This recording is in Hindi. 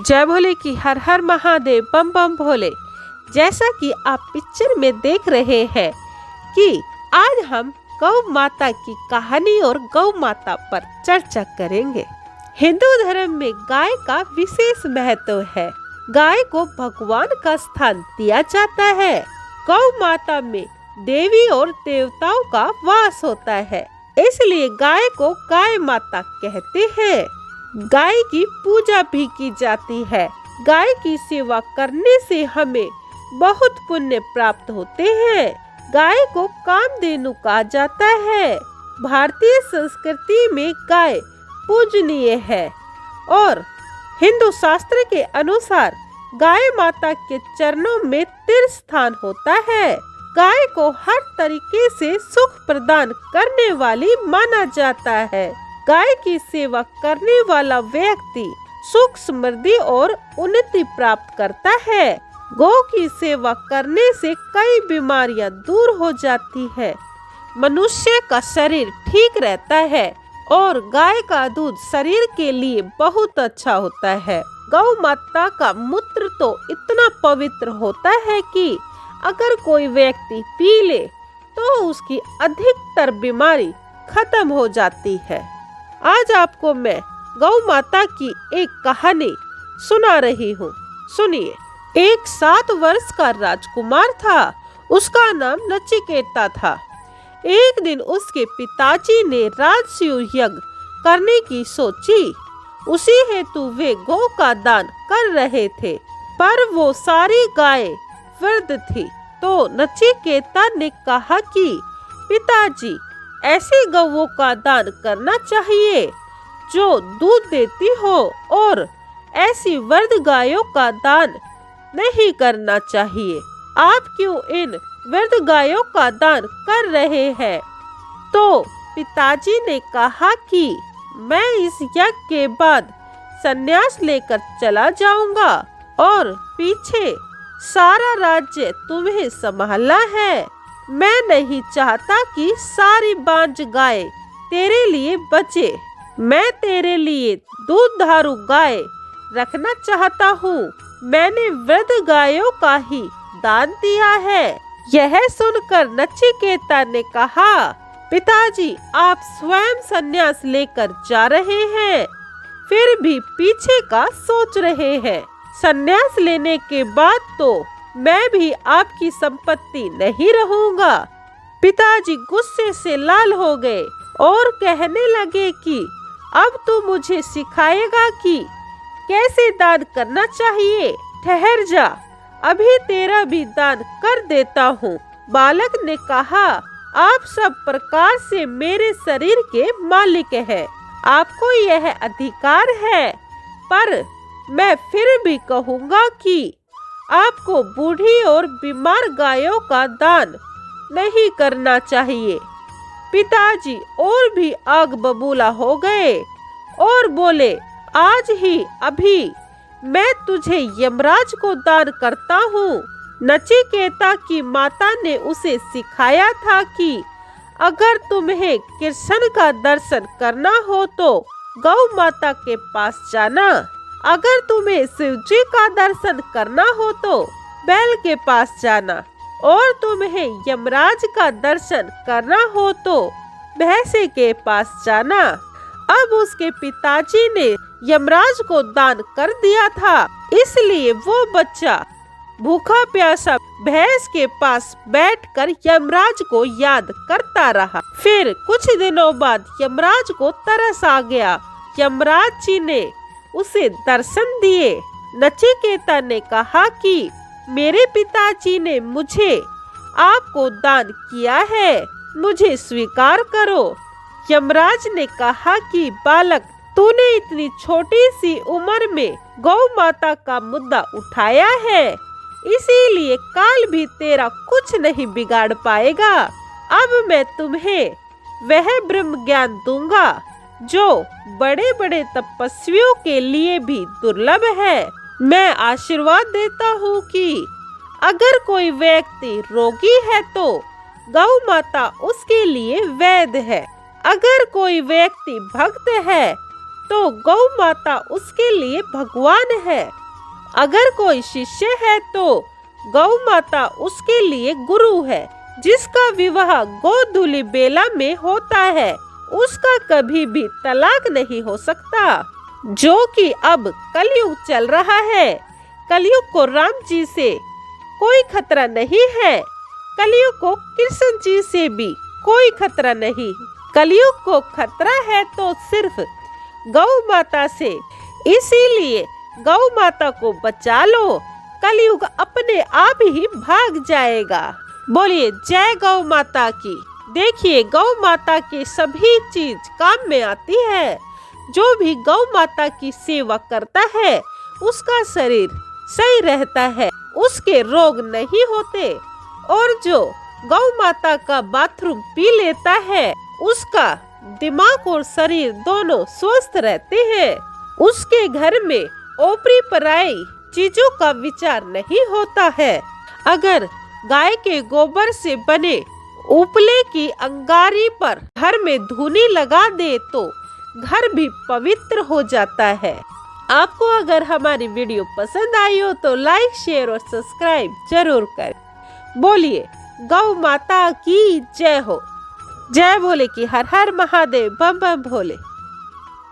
जय भोले की हर हर महादेव, बम बम भोले। जैसा कि आप पिक्चर में देख रहे हैं कि आज हम गौ माता की कहानी और गौ माता पर चर्चा करेंगे। हिंदू धर्म में गाय का विशेष महत्व है। गाय को भगवान का स्थान दिया जाता है। गौ माता में देवी और देवताओं का वास होता है, इसलिए गाय को गाय माता कहते हैं। गाय की पूजा भी की जाती है। गाय की सेवा करने से हमें बहुत पुण्य प्राप्त होते हैं। गाय को कामधेनु कहा जाता है। भारतीय संस्कृति में गाय पूजनीय है और हिंदू शास्त्र के अनुसार गाय माता के चरणों में तीर्थ स्थान होता है। गाय को हर तरीके से सुख प्रदान करने वाली माना जाता है। गाय की सेवा करने वाला व्यक्ति सुख, समृद्धि और उन्नति प्राप्त करता है। गौ की सेवा करने से कई बीमारियां दूर हो जाती है। मनुष्य का शरीर ठीक रहता है और गाय का दूध शरीर के लिए बहुत अच्छा होता है। गौ माता का मूत्र तो इतना पवित्र होता है कि अगर कोई व्यक्ति पी ले तो उसकी अधिकतर बीमारी खत्म हो जाती है। आज आपको मैं गौ माता की एक कहानी सुना रही हूँ, सुनिए। एक 7 वर्ष का राजकुमार था। उसका नाम नचिकेता था। एक दिन उसके पिताजी ने राजसूय यज्ञ करने की सोची। उसी हेतु वे गौ का दान कर रहे थे, पर वो सारी गाय वृद्ध थी। तो नचिकेता ने कहा कि पिताजी, ऐसी गौओं का दान करना चाहिए जो दूध देती हो और ऐसी वृद्ध गायों का दान नहीं करना चाहिए। आप क्यों इन वृद्ध गायों का दान कर रहे हैं? तो पिताजी ने कहा कि मैं इस यज्ञ के बाद संन्यास लेकर चला जाऊंगा और पीछे सारा राज्य तुम्हें संभालना है। मैं नहीं चाहता कि सारी बांझ गाय तेरे लिए बचे। मैं तेरे लिए दूधारू गाय रखना चाहता हूँ। मैंने वृद्ध गायों का ही दान दिया है। यह सुनकर नचिकेता ने कहा, पिताजी, आप स्वयं संन्यास लेकर जा रहे हैं, फिर भी पीछे का सोच रहे हैं। संन्यास लेने के बाद तो मैं भी आपकी संपत्ति नहीं रहूंगा। पिताजी गुस्से से लाल हो गए और कहने लगे कि अब तू मुझे सिखाएगा कि कैसे दान करना चाहिए। ठहर जा, अभी तेरा भी दान कर देता हूँ। बालक ने कहा, आप सब प्रकार से मेरे शरीर के मालिक हैं। आपको यह अधिकार है, पर मैं फिर भी कहूँगा कि आपको बूढ़ी और बीमार गायों का दान नहीं करना चाहिए। पिताजी और भी आग बबूला हो गए और बोले, आज ही अभी मैं तुझे यमराज को दान करता हूँ। नचिकेता की माता ने उसे सिखाया था कि अगर तुम्हें कृष्ण का दर्शन करना हो तो गौ माता के पास जाना। अगर तुम्हें शिव जी का दर्शन करना हो तो बैल के पास जाना और तुम्हें यमराज का दर्शन करना हो तो भैंसे के पास जाना। अब उसके पिताजी ने यमराज को दान कर दिया था, इसलिए वो बच्चा भूखा प्यासा भैंस के पास बैठकर यमराज को याद करता रहा। फिर कुछ दिनों बाद यमराज को तरस आ गया। यमराज जी ने उसे दर्शन दिए। नचिकेता ने कहा कि मेरे पिताजी ने मुझे आपको दान किया है, मुझे स्वीकार करो। यमराज ने कहा कि बालक, तूने इतनी छोटी सी उम्र में गौ माता का मुद्दा उठाया है, इसीलिए काल भी तेरा कुछ नहीं बिगाड़ पाएगा। अब मैं तुम्हें वह ब्रह्म ज्ञान दूंगा जो बड़े बड़े तपस्वियों के लिए भी दुर्लभ है। मैं आशीर्वाद देता हूँ कि अगर कोई व्यक्ति रोगी है तो गौ माता उसके लिए वैद्य है। अगर कोई व्यक्ति भक्त है तो गौ माता उसके लिए भगवान है। अगर कोई शिष्य है तो गौ माता उसके लिए गुरु है। जिसका विवाह गोधूलि बेला में होता है उसका कभी भी तलाक नहीं हो सकता। जो कि अब कलयुग चल रहा है, कलयुग को राम जी से कोई खतरा नहीं है, कलयुग को कृष्ण जी से भी कोई खतरा नहीं। कलयुग को खतरा है तो सिर्फ गौ माता से। इसीलिए गौ माता को बचा लो, कलयुग अपने आप ही भाग जाएगा। बोलिए जय गौ माता की। देखिए गौ माता की सभी चीज काम में आती है। जो भी गौ माता की सेवा करता है उसका शरीर सही रहता है, उसके रोग नहीं होते। और जो गौ माता का बाथरूम पी लेता है उसका दिमाग और शरीर दोनों स्वस्थ रहते हैं। उसके घर में ओपरी पराई चीजों का विचार नहीं होता है। अगर गाय के गोबर से बने उपले की अंगारी पर घर में धूनी लगा दे तो घर भी पवित्र हो जाता है। आपको अगर हमारी वीडियो पसंद आई हो तो लाइक, शेयर और सब्सक्राइब जरूर करें। बोलिए गौ माता की जय हो। जय भोले की हर हर महादेव, बम बम भोले।